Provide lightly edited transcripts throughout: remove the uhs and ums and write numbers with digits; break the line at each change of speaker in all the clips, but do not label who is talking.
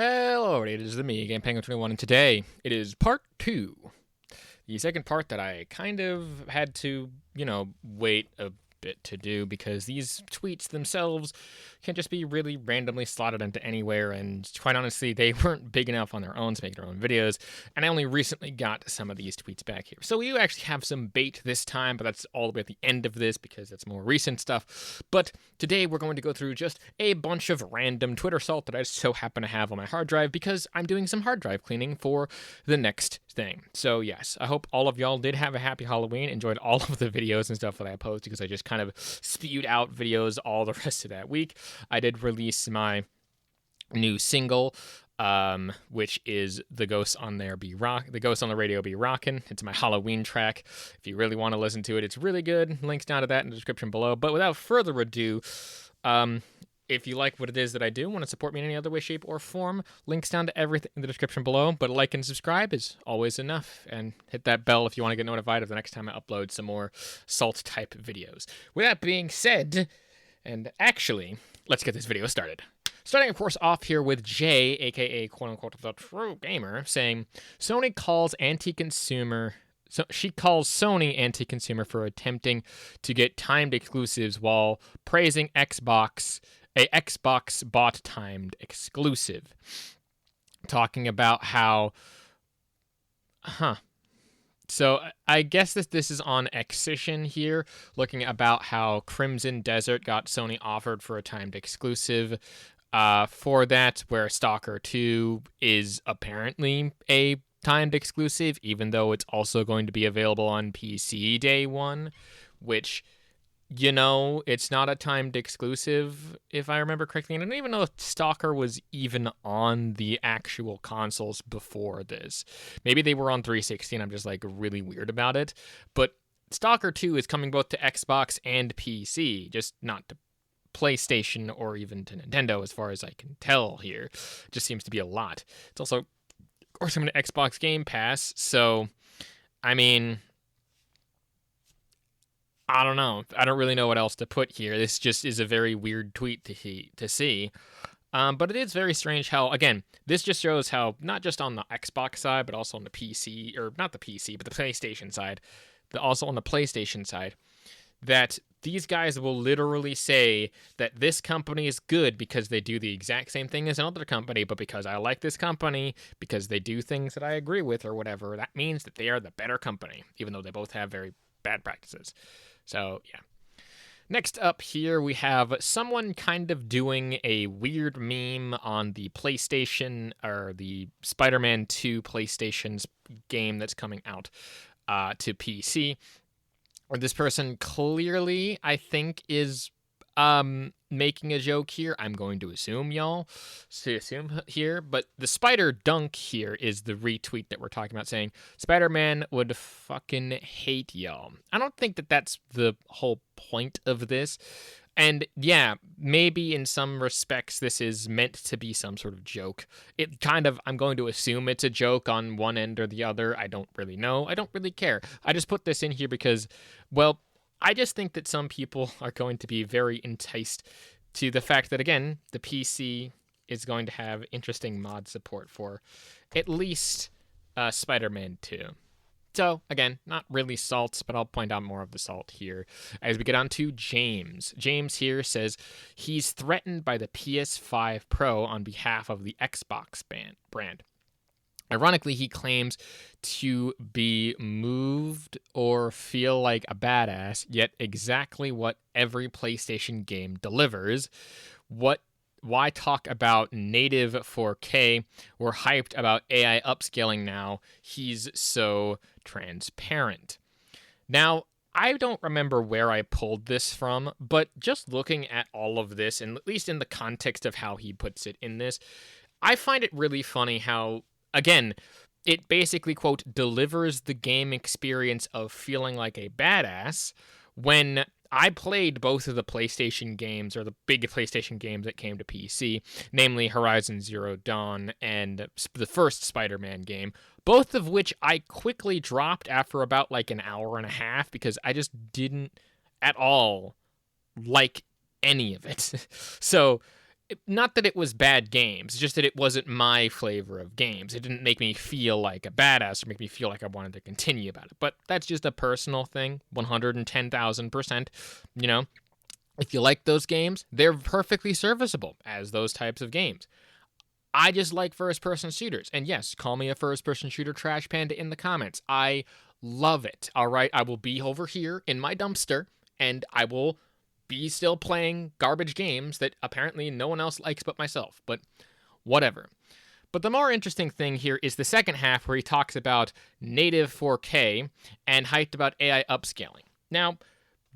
Hello, it is me, Game Penguin 21, and today it is part 2. The second part that I kind of had to, wait a bit to do because these tweets themselves can just be really randomly slotted into anywhere, and quite honestly, they weren't big enough on their own to make their own videos, and I only recently got some of these tweets back here. So we do actually have some bait this time, but that's all the way at the end of this because that's more recent stuff. But today we're going to go through just a bunch of random Twitter salt that I so happen to have on my hard drive because I'm doing some hard drive cleaning for the next thing. So yes, I hope all of y'all did have a happy Halloween, enjoyed all of the videos and stuff that I posted because I just kind of spewed out videos all the rest of that week. I did release my new single, which is The Ghosts on the Radio Be Rockin'. It's my Halloween track. If you really want to listen to it, it's really good. Links down to that in the description below. But without further ado, if you like what it is that I do, want to support me in any other way, shape, or form, links down to everything in the description below. But a like and subscribe is always enough. And hit that bell if you want to get notified of the next time I upload some more salt-type videos. With that being said, and actually, let's get this video started. Starting, of course, off here with Jay, aka quote-unquote the true gamer, saying, Sony calls anti-consumer... So she calls Sony anti-consumer for attempting to get timed exclusives while praising a Xbox bot timed exclusive. Talking about how... So I guess this is on Excision here, looking about how Crimson Desert got Sony offered for a timed exclusive for that, where Stalker 2 is apparently a timed exclusive, even though it's also going to be available on PC day one, which, it's not a timed exclusive, if I remember correctly. And I don't even know if Stalker was even on the actual consoles before this. Maybe they were on 360 and I'm just, really weird about it. But Stalker 2 is coming both to Xbox and PC, just not to PlayStation or even to Nintendo, as far as I can tell here. It just seems to be a lot. It's also, of course, coming to Xbox Game Pass, so, I mean... I don't know. I don't really know what else to put here. This just is a very weird tweet to see. But it is very strange how, again, this just shows how, not just on the Xbox side, but also on the PC, or not the PC, but the PlayStation side, also on the PlayStation side, that these guys will literally say that this company is good because they do the exact same thing as another company, but because I like this company, because they do things that I agree with or whatever, that means that they are the better company, even though they both have very bad practices. So, yeah. Next up here, we have someone kind of doing a weird meme on the PlayStation, or the Spider-Man 2 PlayStation's game that's coming out to PC. Or this person clearly, I think, is making a joke here. I'm going to assume, here. But the spider dunk here is the retweet that we're talking about, saying, Spider-Man would fucking hate y'all. I don't think that that's the whole point of this. And yeah, maybe in some respects this is meant to be some sort of joke. I'm going to assume it's a joke on one end or the other. I don't really know. I don't really care. I just put this in here because, well, I just think that some people are going to be very enticed to the fact that, again, the PC is going to have interesting mod support for at least Spider-Man 2. So, again, not really salt, but I'll point out more of the salt here as we get on to James. James here says he's threatened by the PS5 Pro on behalf of the Xbox brand. Ironically, he claims to be moved or feel like a badass, yet exactly what every PlayStation game delivers. Why talk about native 4K? We're hyped about AI upscaling now. He's so transparent. Now, I don't remember where I pulled this from, but just looking at all of this, and at least in the context of how he puts it in this, I find it really funny how, again, it basically, quote, delivers the game experience of feeling like a badass when I played both of the PlayStation games, or the big PlayStation games that came to PC, namely Horizon Zero Dawn and the first Spider-Man game, both of which I quickly dropped after about an hour and a half because I just didn't at all like any of it. So not that it was bad games, just that it wasn't my flavor of games. It didn't make me feel like a badass or make me feel like I wanted to continue about it. But that's just a personal thing, 110,000%. You know, if you like those games, they're perfectly serviceable as those types of games. I just like first-person shooters. And yes, call me a first-person shooter trash panda in the comments. I love it, all right? I will be over here in my dumpster, and I will be still playing garbage games that apparently no one else likes but myself. But whatever. But the more interesting thing here is the second half where he talks about native 4K and hyped about AI upscaling. Now,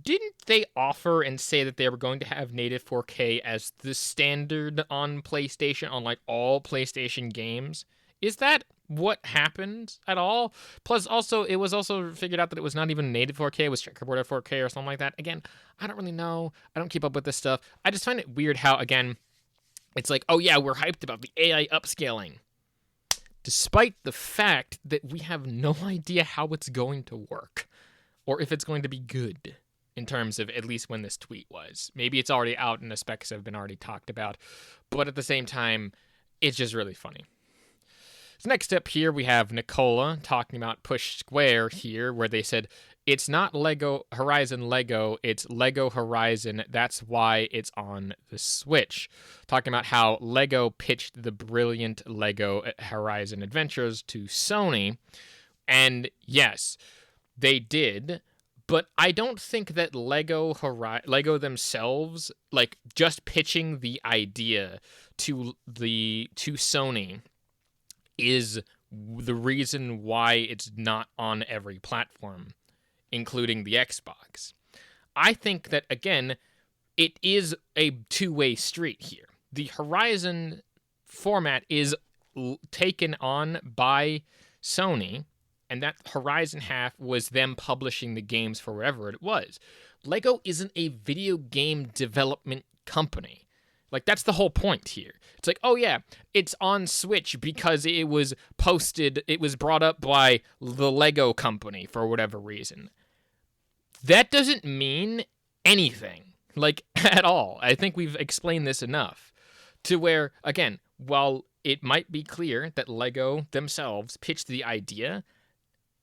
didn't they offer and say that they were going to have native 4K as the standard on PlayStation, on like all PlayStation games? Is that what happened at all? Plus, also, it was also figured out that it was not even native 4K, it was checkerboard 4K or something like that. Again, I don't really know. I don't keep up with this stuff. I just find it weird how, again, it's like, oh yeah, we're hyped about the AI upscaling, despite the fact that we have no idea how it's going to work or if it's going to be good. In terms of at least when this tweet was. Maybe it's already out and the specs have been already talked about, but at the same time, it's just really funny. So next up here, we have Nicola talking about Push Square here, where they said, it's not Lego Horizon Lego, it's Lego Horizon, that's why it's on the Switch. Talking about how Lego pitched the brilliant Lego Horizon Adventures to Sony, and yes, they did. But I don't think that Lego themselves, like just pitching the idea to Sony, is the reason why it's not on every platform, including the Xbox. I think that, again, it is a two-way street here. The Horizon format is taken on by Sony, and that Horizon half was them publishing the games for wherever it was. Lego isn't a video game development company. Like, that's the whole point here. It's like, oh yeah, it's on Switch because it was brought up by the Lego company for whatever reason. That doesn't mean anything, like, at all. I think we've explained this enough to where, again, while it might be clear that Lego themselves pitched the idea,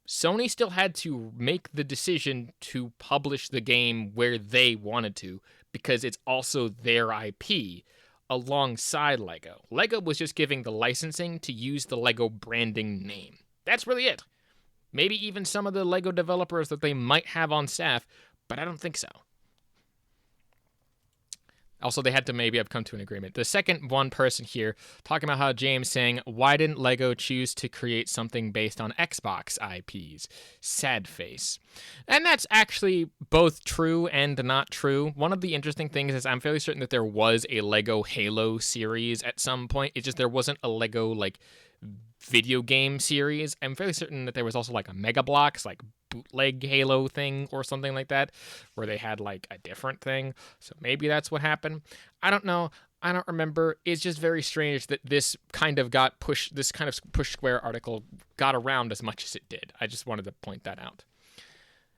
Sony still had to make the decision to publish the game where they wanted to because it's also their IP alongside Lego. Lego was just giving the licensing to use the Lego branding name. That's really it. Maybe even some of the Lego developers that they might have on staff, but I don't think so. Also, they had to maybe have come to an agreement. The second one person here talking about how James saying, why didn't Lego choose to create something based on Xbox IPs? Sad face. And that's actually both true and not true. One of the interesting things is I'm fairly certain that there was a Lego Halo series at some point. It's just there wasn't a Lego, like, video game series. I'm fairly certain that there was also, like, a Mega Bloks, like, bootleg Halo thing or something like that, where they had like a different thing. So maybe that's what happened. I don't know. I don't remember. It's just very strange that this kind of Push Square article got around as much as it did. I just wanted to point that out.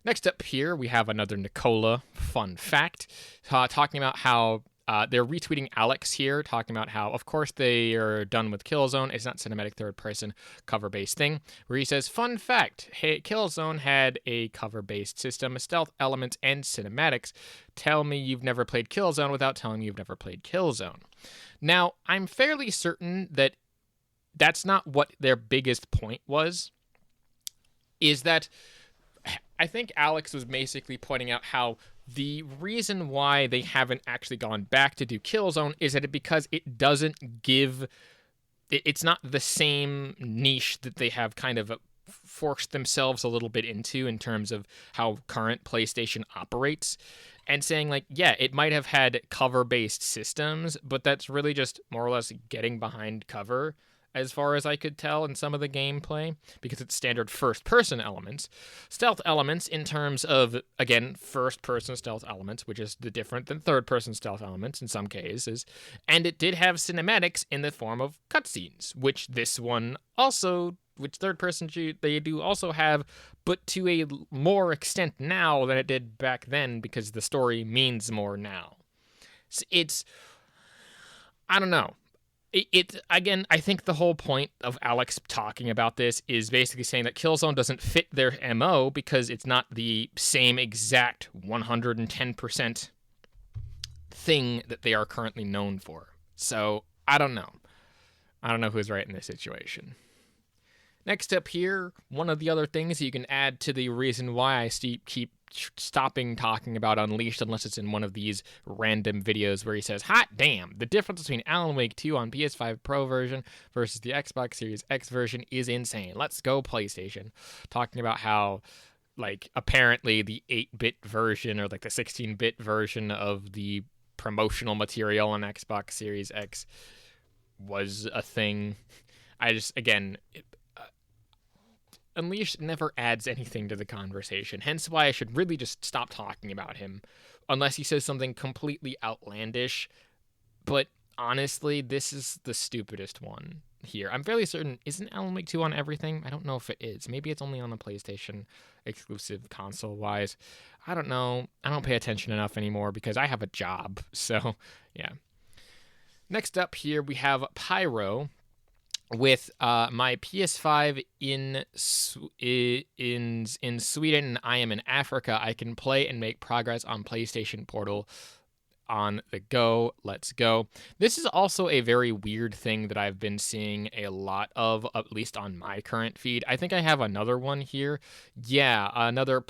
Next up here, we have another Nicola fun fact, talking about how they're retweeting Alex here, talking about how, of course, they are done with Killzone. It's not cinematic third-person cover-based thing, where he says, fun fact, hey, Killzone had a cover-based system, stealth elements, and cinematics. Tell me you've never played Killzone without telling me you've never played Killzone. Now, I'm fairly certain that that's not what their biggest point was, is that I think Alex was basically pointing out how the reason why they haven't actually gone back to do Killzone is that because it doesn't give... It's not the same niche that they have kind of forced themselves a little bit into in terms of how current PlayStation operates. And saying, like, yeah, it might have had cover-based systems, but that's really just more or less getting behind cover, as far as I could tell in some of the gameplay, because it's standard first-person elements. Stealth elements in terms of, again, first-person stealth elements, which is different than third-person stealth elements in some cases. And it did have cinematics in the form of cutscenes, which third-person they do also have, but to a more extent now than it did back then, because the story means more now. I don't know. Again, I think the whole point of Alex talking about this is basically saying that Killzone doesn't fit their MO because it's not the same exact 110% thing that they are currently known for. So, I don't know. I don't know who's right in this situation. Next up here, one of the other things you can add to the reason why I keep stopping talking about Unleashed unless it's in one of these random videos where he says, hot damn, the difference between Alan Wake 2 on PS5 Pro version versus the Xbox Series X version is insane. Let's go PlayStation. Talking about how, like, apparently the 8-bit version or like the 16-bit version of the promotional material on Xbox Series X was a thing. I just, again, Unleashed never adds anything to the conversation, hence why I should really just stop talking about him, unless he says something completely outlandish. But honestly, this is the stupidest one here. I'm fairly certain, isn't Alan Wake 2 on everything? I don't know if it is. Maybe it's only on the PlayStation exclusive console-wise. I don't know. I don't pay attention enough anymore because I have a job, so yeah. Next up here, we have Pyro. With my PS5 in Sweden and I am in Africa, I can play and make progress on PlayStation Portal on the go. Let's go. This is also a very weird thing that I've been seeing a lot of, at least on my current feed. I think I have another one here. Yeah, another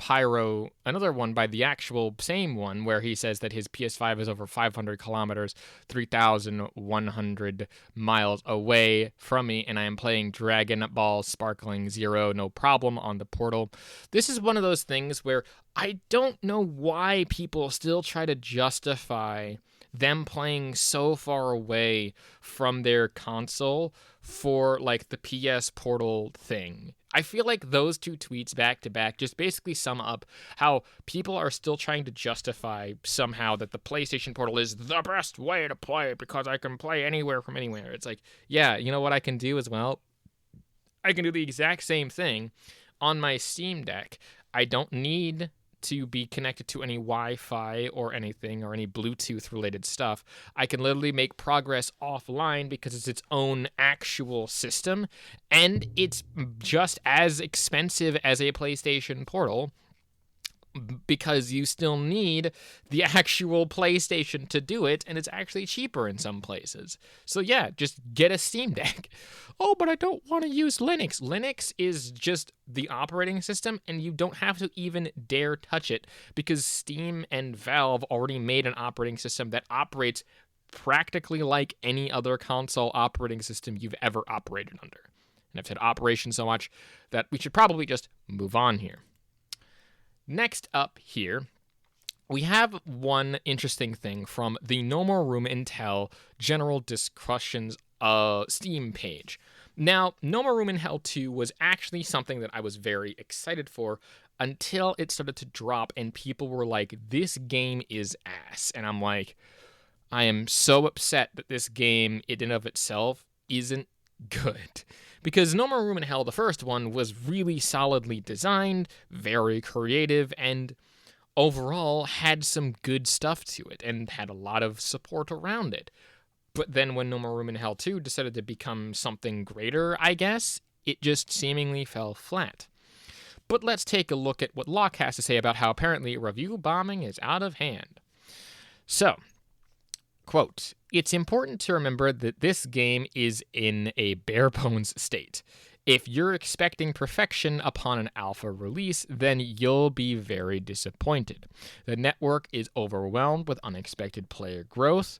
one by the actual same one where he says that his PS5 is over 500 kilometers, 3,100 miles away from me, and I am playing Dragon Ball Sparkling Zero, no problem, on the Portal. This is one of those things where I don't know why people still try to justify them playing so far away from their console for, like, the PS Portal thing. I feel like those two tweets back to back just basically sum up how people are still trying to justify somehow that the PlayStation Portal is the best way to play because I can play anywhere from anywhere. It's like, yeah, you know what I can do as well? I can do the exact same thing on my Steam Deck. I don't need to be connected to any Wi-Fi or anything or any Bluetooth related stuff. I can literally make progress offline because it's its own actual system, and it's just as expensive as a PlayStation Portal because you still need the actual PlayStation to do it, and it's actually cheaper in some places. So yeah, just get a Steam Deck. Oh, but I don't want to use Linux. Linux is just the operating system, and you don't have to even dare touch it because Steam and Valve already made an operating system that operates practically like any other console operating system you've ever operated under. And I've said operation so much that we should probably just move on here. Next up here, we have one interesting thing from the No More Room in Hell General Discussions Steam page. Now, No More Room in Hell 2 was actually something that I was very excited for until it started to drop and people were like, this game is ass. And I'm like, I am so upset that this game in and of itself isn't good. Because No More Room in Hell, the first one, was really solidly designed, very creative, and overall had some good stuff to it, and had a lot of support around it. But then when No More Room in Hell 2 decided to become something greater, I guess, it just seemingly fell flat. But let's take a look at what Locke has to say about how apparently review bombing is out of hand. So, quote, it's important to remember that this game is in a bare-bones state. If you're expecting perfection upon an alpha release, then you'll be very disappointed. The network is overwhelmed with unexpected player growth.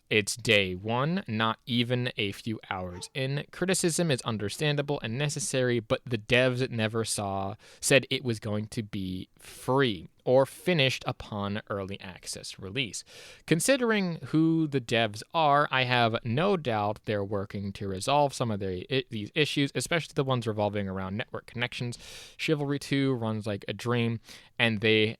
It's day one, not even a few hours in. Criticism is understandable and necessary, but the devs never said it was going to be free or finished upon early access release. Considering who the devs are, I have no doubt they're working to resolve some of these issues, especially the ones revolving around network connections. Chivalry 2 runs like a dream, and they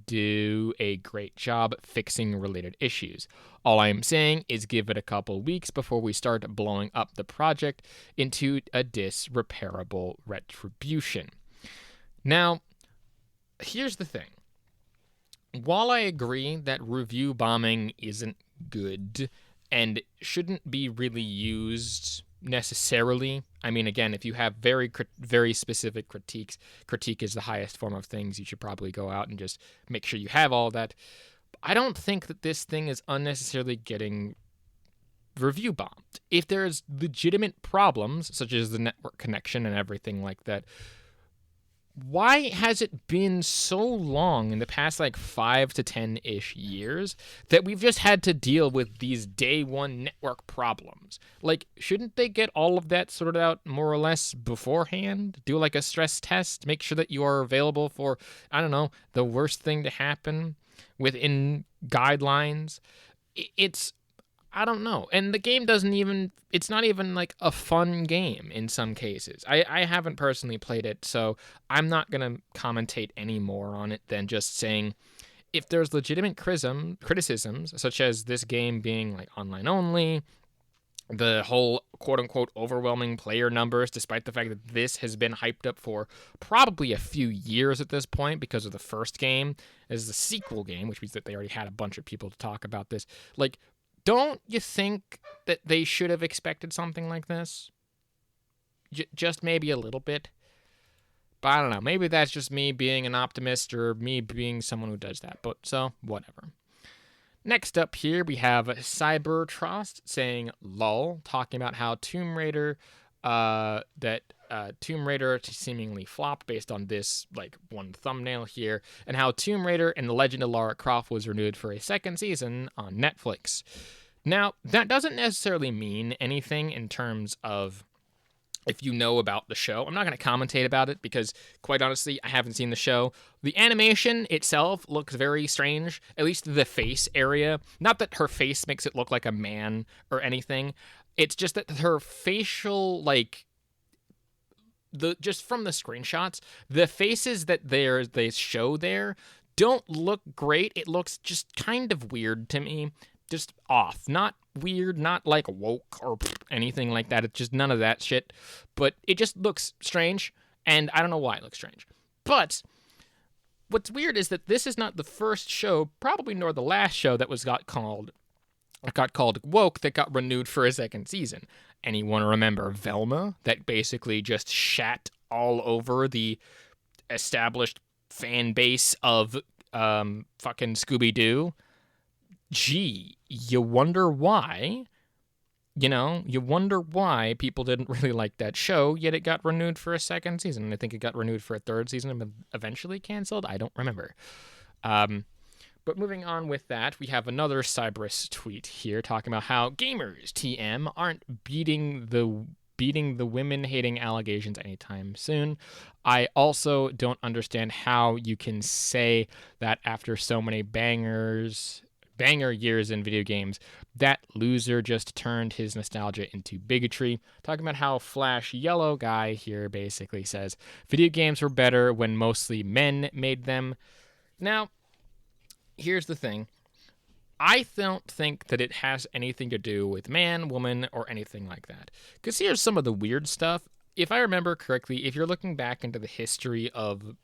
do a great job fixing related issues. All I am saying is give it a couple weeks before we start blowing up the project into a disrepairable retribution. Now, here's the thing. While I agree that review bombing isn't good, and shouldn't be really used necessarily. I mean, again, if you have very specific critiques, critique is the highest form of things. You should probably go out and just make sure you have all that. I don't think that this thing is unnecessarily getting review bombed. If there's legitimate problems, such as the network connection and everything like that, why has it been so long in the past 5 to 10-ish years that we've just had to deal with these day one network problems? Shouldn't they get all of that sorted out more or less beforehand? Do a stress test, make sure that you are available for, I don't know, the worst thing to happen within guidelines. It's I don't know. And the game it's not even a fun game in some cases. I haven't personally played it, so I'm not going to commentate any more on it than just saying if there's legitimate criticisms, such as this game being online only, the whole quote-unquote overwhelming player numbers, despite the fact that this has been hyped up for probably a few years at this point because of the first game as the sequel game, which means that they already had a bunch of people to talk about this. Don't you think that they should have expected something like this? Just maybe a little bit? But I don't know. Maybe that's just me being an optimist or me being someone who does that. But so, whatever. Next up here, we have Cybertrust saying lol, talking about how Tomb Raider seemingly flopped based on this one thumbnail here, and how Tomb Raider and The Legend of Lara Croft was renewed for a second season on Netflix. Now, that doesn't necessarily mean anything in terms of if you know about the show. I'm not going to commentate about it because, quite honestly, I haven't seen the show. The animation itself looks very strange, at least the face area. Not that her face makes it look like a man or anything. It's just that her facial, just from the screenshots, the faces that they show there don't look great. It looks just kind of weird to me. Just off. Not weird, not woke or anything like that. It's just none of that shit. But it just looks strange, and I don't know why it looks strange. But what's weird is that this is not the first show, probably nor the last show that got called woke, that got renewed for a second season. Anyone remember Velma, that basically just shat all over the established fan base of fucking Scooby-Doo? Gee, you wonder why. You wonder why people didn't really like that show, yet it got renewed for a second season. And I think it got renewed for a third season and eventually canceled. I don't remember. But moving on with that, we have another Cyberus tweet here talking about how gamers, TM, aren't beating the women-hating allegations anytime soon. I also don't understand how you can say that after so many banger years in video games, that loser just turned his nostalgia into bigotry. Talking about how Flash Yellow Guy here basically says, video games were better when mostly men made them. Now, here's the thing. I don't think that it has anything to do with man, woman, or anything like that. Because here's some of the weird stuff. If I remember correctly, if you're looking back into the history of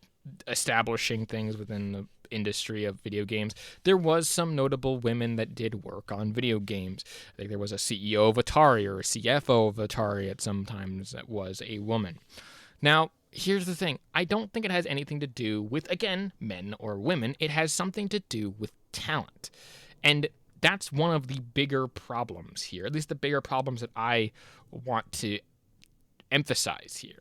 establishing things within the industry of video games, there was some notable women that did work on video games. I think there was a CEO of Atari or a CFO of Atari at some times that was a woman. Now, here's the thing. I don't think it has anything to do with, again, men or women. It has something to do with talent. And that's one of the bigger problems here, at least the bigger problems that I want to emphasize here.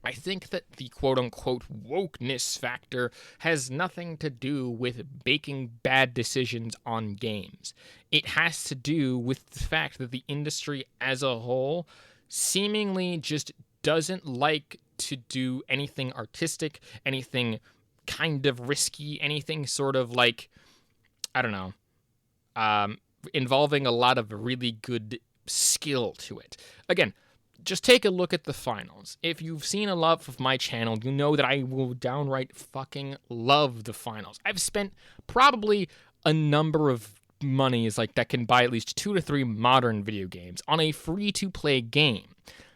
I think that the quote-unquote wokeness factor has nothing to do with making bad decisions on games. It has to do with the fact that the industry as a whole seemingly just doesn't like to do anything artistic, anything kind of risky, anything sort of involving a lot of really good skill to it. Again, just take a look at the finals. If you've seen a lot of my channel, you know that I will downright fucking love the finals. I've spent probably a number of monies that can buy at least 2 to 3 modern video games on a free-to-play game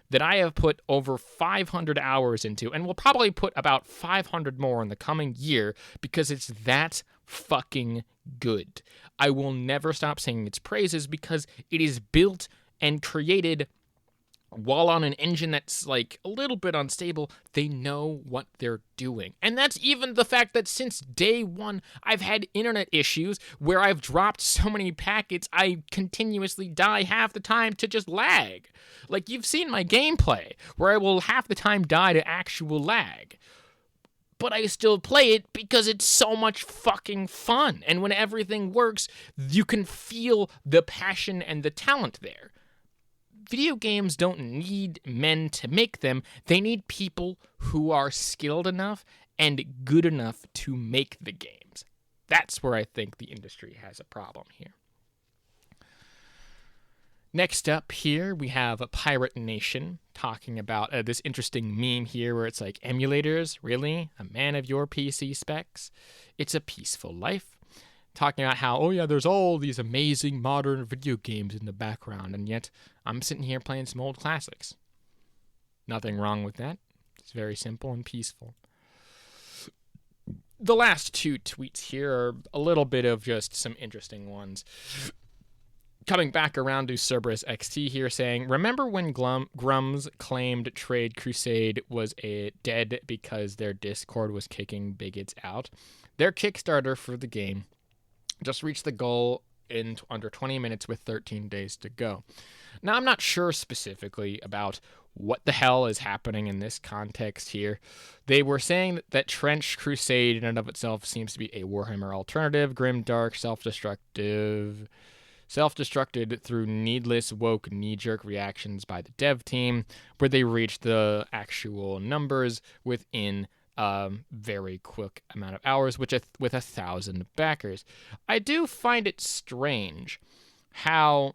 that I have put over 500 hours into, and will probably put about 500 more in the coming year because it's that fucking good. I will never stop singing its praises because it is built and created while on an engine that's like a little bit unstable. They know what they're doing. And that's even the fact that since day one, I've had internet issues where I've dropped so many packets, I continuously die half the time to just lag. Like, you've seen my gameplay, where I will half the time die to actual lag. But I still play it because it's so much fucking fun. And when everything works, you can feel the passion and the talent there. Video games don't need men to make them. They need people who are skilled enough and good enough to make the games. That's where I think the industry has a problem here. Next up here, we have a Pirate Nation talking about this interesting meme here where it's like, emulators, really? A man of your PC specs? It's a peaceful life. Talking about how, oh yeah, there's all these amazing modern video games in the background, and yet I'm sitting here playing some old classics. Nothing wrong with that. It's very simple and peaceful. The last two tweets here are a little bit of just some interesting ones. Coming back around to Cerberus XT here saying, remember when Grums claimed Trade Crusade was dead because their Discord was kicking bigots out? Their Kickstarter for the game just reached the goal in under 20 minutes with 13 days to go. Now, I'm not sure specifically about what the hell is happening in this context here. They were saying that Trench Crusade in and of itself seems to be a Warhammer alternative, grim, dark, self-destructed through needless, woke, knee-jerk reactions by the dev team, where they reached the actual numbers within very quick amount of hours, with 1,000 backers. I do find it strange how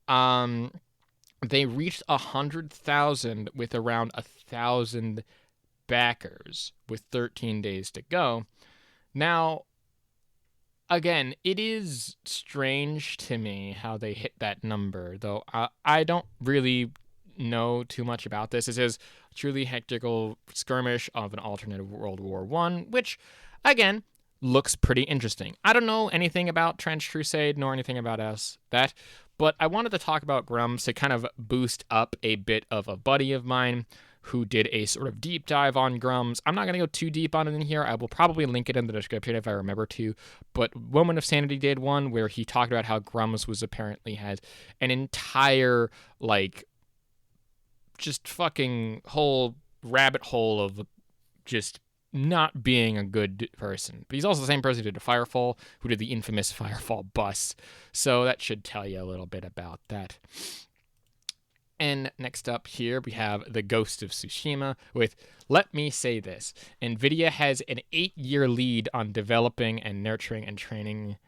they reached 100,000 with around 1,000 backers with 13 days to go. Now, again, it is strange to me how they hit that number, though I don't really know too much about this. It says truly hectical skirmish of an alternate World War I, which, again, looks pretty interesting. I don't know anything about Trench Crusade nor anything about that, but I wanted to talk about Grums to kind of boost up a bit of a buddy of mine who did a sort of deep dive on Grums. I'm not going to go too deep on it in here. I will probably link it in the description if I remember to, but Woman of Sanity did one where he talked about how Grums was apparently has an entire, like, just fucking whole rabbit hole of just not being a good person. But he's also the same person who did Firefall, who did the infamous Firefall bus. So that should tell you a little bit about that. And next up here, we have the Ghost of Tsushima with, let me say this, NVIDIA has an 8-year lead on developing and nurturing and training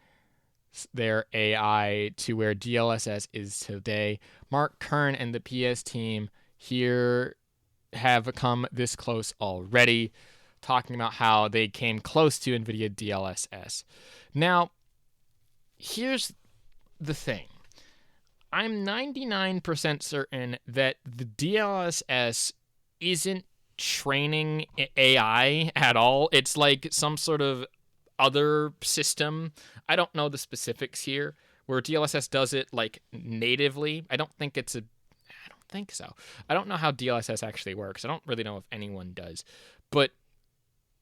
their AI to where DLSS is today. Mark Kern and the PS team here have come this close already, talking about how they came close to NVIDIA DLSS. Now, here's the thing. I'm 99% certain that the DLSS isn't training AI at all. It's like some sort of other system. I don't know the specifics here, where DLSS does it like natively. I don't think so. I don't know how DLSS actually works. I don't really know if anyone does. But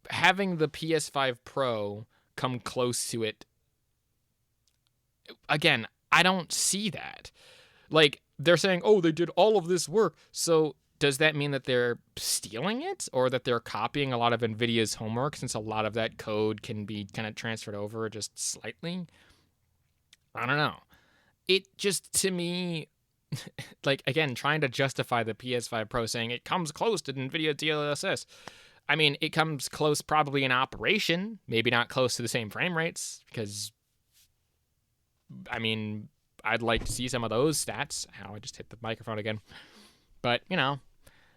having the PS5 Pro come close to it, again, I don't see that. Like, they're saying, oh, they did all of this work. So does that mean that they're stealing it, or that they're copying a lot of NVIDIA's homework, since a lot of that code can be kind of transferred over just slightly? I don't know. It just, to me, like, again, trying to justify the PS5 Pro saying it comes close to NVIDIA DLSS. I mean, it comes close probably in operation, maybe not close to the same frame rates, because, I mean, I'd like to see some of those stats. How I just hit the microphone again. But,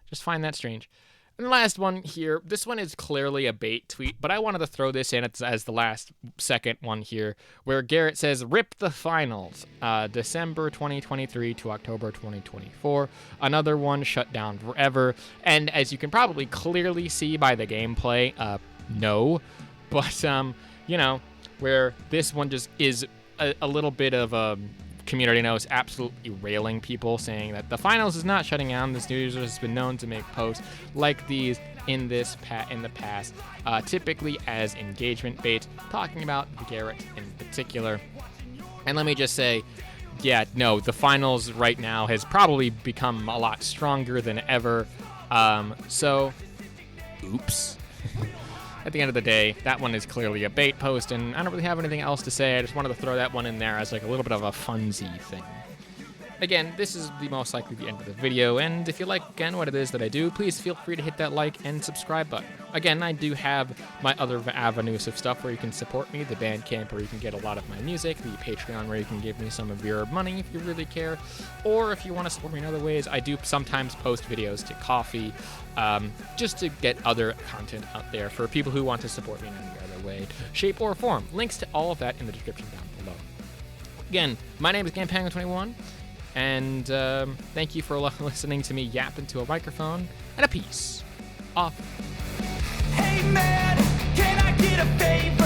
just find that strange. And the last one here, this one is clearly a bait tweet, but I wanted to throw this in as the last second one here, where Garrett says, rip the finals, December 2023 to October 2024. Another one shut down forever. And as you can probably clearly see by the gameplay, no. But, where this one just is a little bit of a community notes absolutely railing people, saying that the finals is not shutting down. This news has been known to make posts like these in the past, typically as engagement bait, talking about Garrett in particular. And let me just say, yeah, no, the finals right now has probably become a lot stronger than ever. So, oops. At the end of the day, that one is clearly a bait post, and I don't really have anything else to say. I just wanted to throw that one in there as like a little bit of a funsy thing. Again, this is the most likely the end of the video, and if you like, again, what it is that I do, please feel free to hit that like and subscribe button. Again, I do have my other avenues of stuff where you can support me, the Bandcamp where you can get a lot of my music, the Patreon where you can give me some of your money if you really care, or if you want to support me in other ways, I do sometimes post videos to Coffee, just to get other content out there for people who want to support me in any other way, shape, or form. Links to all of that in the description down below. Again, my name is GamePango21, and thank you for listening to me yap into a microphone, and a peace off.
Hey man, can I get a favor?